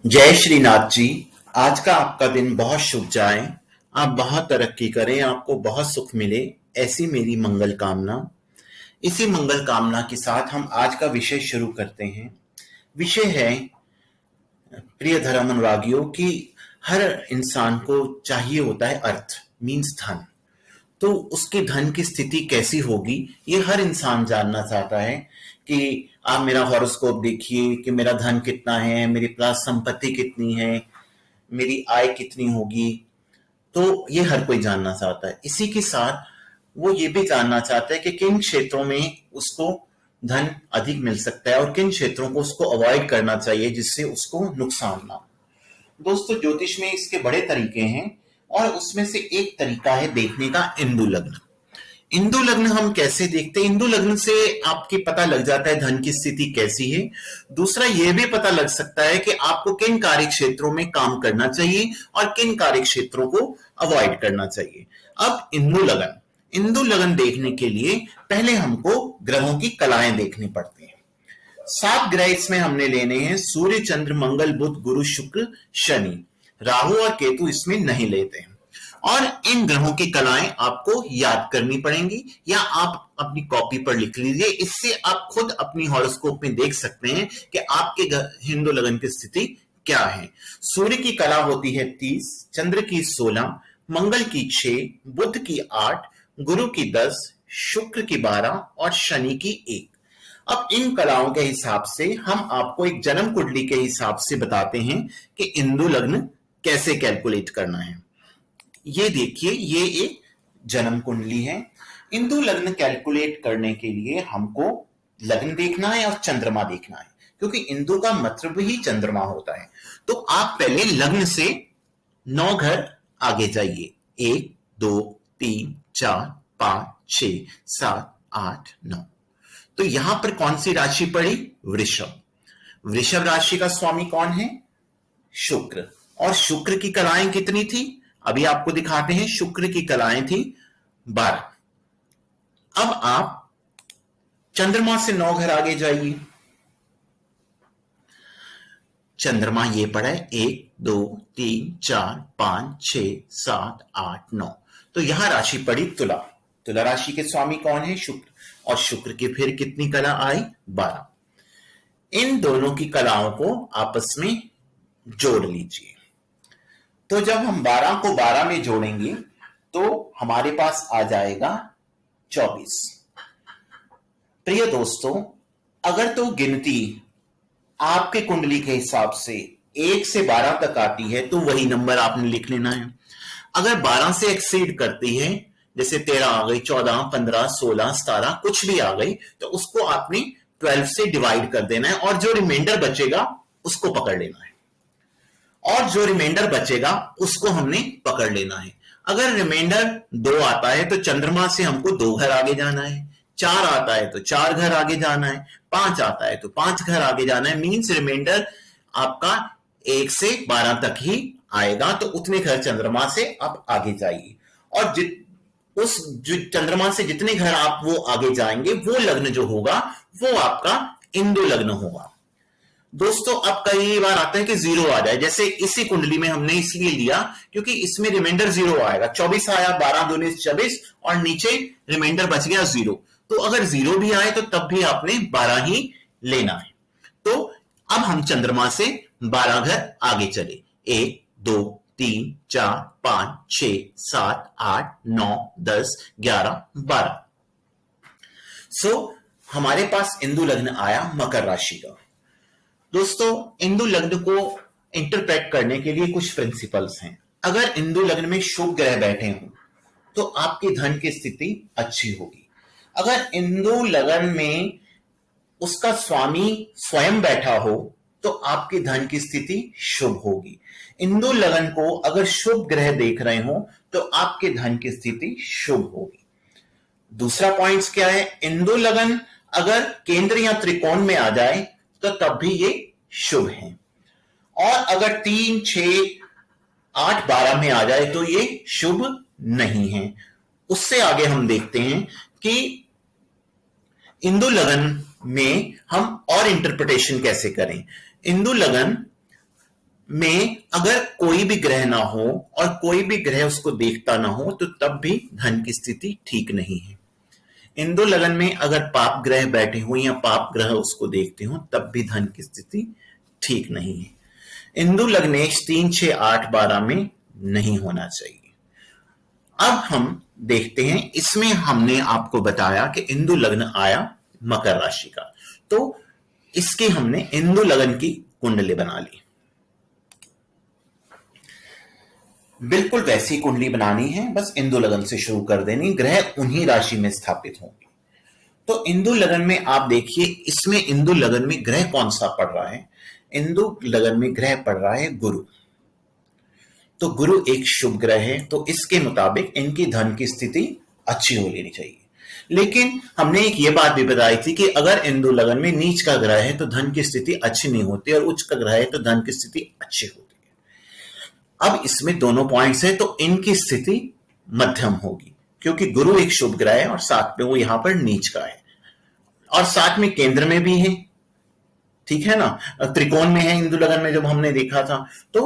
जय श्रीनाथ जी। आज का आपका दिन बहुत शुभ जाए। आप बहुत तरक्की करें, आपको बहुत सुख मिले, ऐसी मेरी मंगल कामना। इसी मंगल कामना के साथ हम आज का विषय शुरू करते हैं। विषय है, प्रिय धर्म अनुरागियों, कि हर इंसान को चाहिए होता है अर्थ, मीन्स धन। तो उसके धन की स्थिति कैसी होगी, ये हर इंसान जानना चाहता है। कि आप मेरा हॉरोस्कोप देखिए कि मेरा धन कितना है, मेरी पास संपत्ति कितनी है, मेरी आय कितनी होगी। तो ये हर कोई जानना चाहता है। इसी के साथ वो ये भी जानना चाहता है कि किन क्षेत्रों में उसको धन अधिक मिल सकता है और किन क्षेत्रों को उसको अवॉइड करना चाहिए जिससे उसको नुकसान ना हो। दोस्तों, ज्योतिष में इसके बड़े तरीके हैं और उसमें से एक तरीका है देखने का इंदु लग्न। इंदु लग्न हम कैसे देखते हैं? इंदु लग्न से आपकी पता लग जाता है धन की स्थिति कैसी है। दूसरा यह भी पता लग सकता है कि आपको किन कार्य क्षेत्रों में काम करना चाहिए और किन कार्य क्षेत्रों को अवॉइड करना चाहिए। अब इंदु लगन देखने के लिए पहले हमको ग्रहों की कलाएं देखनी पड़ती हैं। 7 ग्रह इसमें हमने लेने हैं, सूर्य, चंद्र, मंगल, बुध, गुरु, शुक्र, शनि। राहु और केतु इसमें नहीं लेते हैं। और इन ग्रहों की कलाएं आपको याद करनी पड़ेंगी या आप अपनी कॉपी पर लिख लीजिए। इससे आप खुद अपनी हॉरोस्कोप में देख सकते हैं कि आपके हिंदू लगन की स्थिति क्या है। सूर्य की कला होती है 30, चंद्र की 16, मंगल की 6, बुध की 8, गुरु की 10, शुक्र की 12 और शनि की 1। अब इन कलाओं के हिसाब से हम आपको एक जन्म कुंडली के हिसाब से बताते हैं कि इंदु लग्न कैसे कैलकुलेट करना है। ये देखिए, ये एक जन्म कुंडली है। इंदु लग्न कैलकुलेट करने के लिए हमको लग्न देखना है और चंद्रमा देखना है, क्योंकि इंदु का मतलब ही चंद्रमा होता है। तो आप पहले लग्न से 9 घर आगे जाइए। 1, 2, 3, 4, 5, 6, 7, 8, 9। तो यहां पर कौन सी राशि पड़ी? वृषभ। वृषभ राशि का स्वामी कौन है? शुक्र। और शुक्र की कलाएं कितनी थी? अभी आपको दिखाते हैं। शुक्र की कलाएं थी 12। अब आप चंद्रमा से 9 घर आगे जाइए। चंद्रमा ये पड़ा है 1, 2, 3, 4, 5, 6, 7, 8, 9। तो यहां राशि पड़ी तुला। तुला राशि के स्वामी कौन है? शुक्र। और शुक्र की फिर कितनी कला आई? 12। इन दोनों की कलाओं को आपस में जोड़ लीजिए। तो जब हम 12 को 12 में जोड़ेंगे तो हमारे पास आ जाएगा 24। प्रिय दोस्तों, अगर तो गिनती आपके कुंडली के हिसाब से 1 से 12 तक आती है तो वही नंबर आपने लिख लेना है। अगर 12 से एक्सीड करती है, जैसे 13 आ गई, 14, 15, 16, 17 कुछ भी आ गई, तो उसको आपने 12 से डिवाइड कर देना है और जो रिमाइंडर बचेगा उसको पकड़ लेना है। और जो रिमाइंडर बचेगा उसको हमने पकड़ लेना है। अगर रिमाइंडर 2 आता है तो चंद्रमा से हमको 2 घर आगे जाना है। 4 आता है तो 4 घर आगे जाना है। 5 आता है तो 5 घर आगे जाना है। मीन्स रिमाइंडर आपका 1 से 12 तक ही आएगा। तो उतने घर चंद्रमा से आप आगे जाइए। और उस जो चंद्रमा से जितने घर आप वो आगे जाएंगे, वो लग्न जो होगा वो आपका इंदु लग्न होगा। दोस्तों, अब कई बार आता है कि 0 आ जाए, जैसे इसी कुंडली में हमने इसलिए लिया क्योंकि इसमें रिमाइंडर 0 आएगा। 24 आया, 12 दूनी 24 और नीचे रिमाइंडर बच गया 0। तो अगर 0 भी आए तो तब भी आपने 12 ही लेना है। तो अब हम चंद्रमा से 12 घर आगे चले। 1, 2, 3, 4, 5, 6, 7, 8, 9, 10, 11, 12। सो हमारे पास इंदु लग्न आया मकर राशि का। दोस्तों, इंदु लग्न को इंटरप्रेट करने के लिए कुछ प्रिंसिपल्स हैं। अगर इंदु लग्न में शुभ ग्रह बैठे हों तो आपकी धन की स्थिति अच्छी होगी। अगर इंदु लग्न में उसका स्वामी स्वयं बैठा हो तो आपकी धन की स्थिति शुभ होगी। इंदु लग्न को अगर शुभ ग्रह देख रहे हो तो आपके धन की स्थिति शुभ होगी। दूसरा पॉइंट क्या है? इंदु लग्न अगर केंद्र या त्रिकोण में आ जाए तो तब भी ये शुभ है। और अगर 3, 6, 8, 12 में आ जाए तो ये शुभ नहीं है। उससे आगे हम देखते हैं कि इंदु लगन में हम और इंटरप्रिटेशन कैसे करें। इंदु लगन में अगर कोई भी ग्रह ना हो और कोई भी ग्रह उसको देखता ना हो तो तब भी धन की स्थिति ठीक नहीं है। इंदु लगन में अगर पाप ग्रह बैठे हो या पाप ग्रह उसको देखते हो तब भी धन की स्थिति ठीक नहीं है। इंदु लग्नेश 3, 6, 8, 12 में नहीं होना चाहिए। अब हम देखते हैं, इसमें हमने आपको बताया कि इंदु लग्न आया मकर राशि का, तो इसकी हमने इंदु लगन की कुंडली बना ली। बिल्कुल वैसी कुंडली बनानी है, बस इंदु लगन से शुरू कर देनी, ग्रह उन्हीं राशि में स्थापित होंगे। तो इंदु लगन में आप देखिए, इसमें इंदु लगन में ग्रह कौन सा पड़ रहा है? इंदु लगन में ग्रह पड़ रहा है गुरु। तो गुरु एक शुभ ग्रह है, तो इसके मुताबिक इनकी धन की स्थिति अच्छी हो लेनी चाहिए। लेकिन हमने एक ये बात भी बताई थी कि अगर इंदु लगन में नीच का ग्रह है तो धन की स्थिति अच्छी नहीं होती, और उच्च का ग्रह है तो धन की स्थिति अच्छी होती है। अब इसमें दोनों पॉइंट्स है, तो इनकी स्थिति मध्यम होगी, क्योंकि गुरु एक शुभ ग्रह है और साथ में वो यहां पर नीच का है, और साथ में केंद्र में भी है, ठीक है ना, त्रिकोण में है इंदु लगन में जब हमने देखा था। तो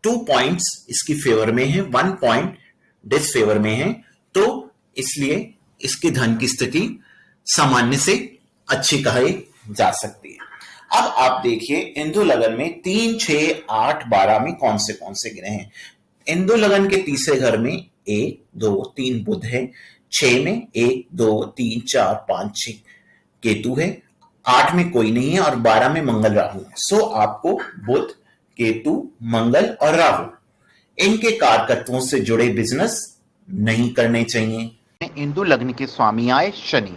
2 पॉइंट्स इसकी फेवर में है, 1 पॉइंट डिसफेवर में है, तो इसलिए इसकी धन की स्थिति सामान्य से अच्छी कही जा सकती है। अब आप देखिए इंदु लगन में 3, 6, 8, 12 में कौन से ग्रह हैं। इंदु लगन के तीसरे घर में 1, 2, 3 बुध है, 6 में 1, 2, 3, 4, 5, 6 केतु है, 8 में कोई नहीं है और 12 में मंगल राहु है। सो आपको बुध, केतु, मंगल और राहु इनके कारकत्वों से जुड़े बिजनेस नहीं करने चाहिए। इंदु लग्न के स्वामी आए शनि,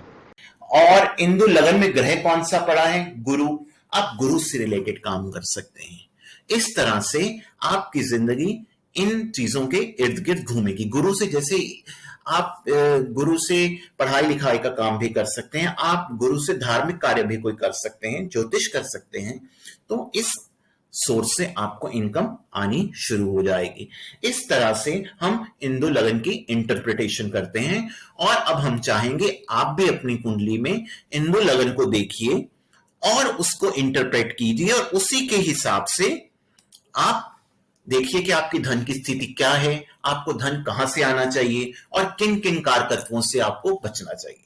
और इंदु लगन में ग्रह कौन सा पड़ा है? गुरु। आप गुरु से रिलेटेड काम कर सकते हैं। इस तरह से आपकी जिंदगी इन चीजों के इर्द गिर्द घूमेगी। गुरु से जैसे आप गुरु से पढ़ाई लिखाई का काम भी कर सकते हैं, आप गुरु से धार्मिक कार्य भी कोई कर सकते हैं, ज्योतिष कर सकते हैं, तो इस सोर्स से आपको इनकम आनी शुरू हो जाएगी। इस तरह से हम इंदु लगन की इंटरप्रिटेशन करते हैं। और अब हम चाहेंगे आप भी अपनी कुंडली में इंदु लगन को देखिए और उसको इंटरप्रेट कीजिए, और उसी के हिसाब से आप देखिए कि आपकी धन की स्थिति क्या है, आपको धन कहां से आना चाहिए और किन किन कारकत्वों से आपको बचना चाहिए।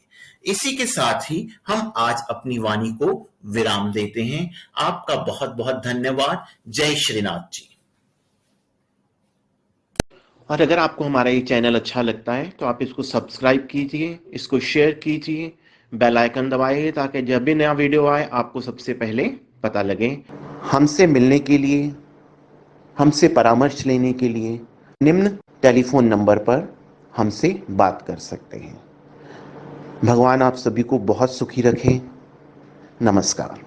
इसी के साथ ही हम आज अपनी वाणी को विराम देते हैं। आपका बहुत बहुत धन्यवाद। जय श्रीनाथ जी। और अगर आपको हमारा ये चैनल अच्छा लगता है तो आप इसको सब्सक्राइब कीजिए, इसको शेयर कीजिए, बेल आइकन दबाइए, ताकि जब भी नया वीडियो आए आपको सबसे पहले पता लगे। हमसे मिलने के लिए, हमसे परामर्श लेने के लिए निम्न टेलीफोन नंबर पर हमसे बात कर सकते हैं। भगवान आप सभी को बहुत सुखी रखें। नमस्कार।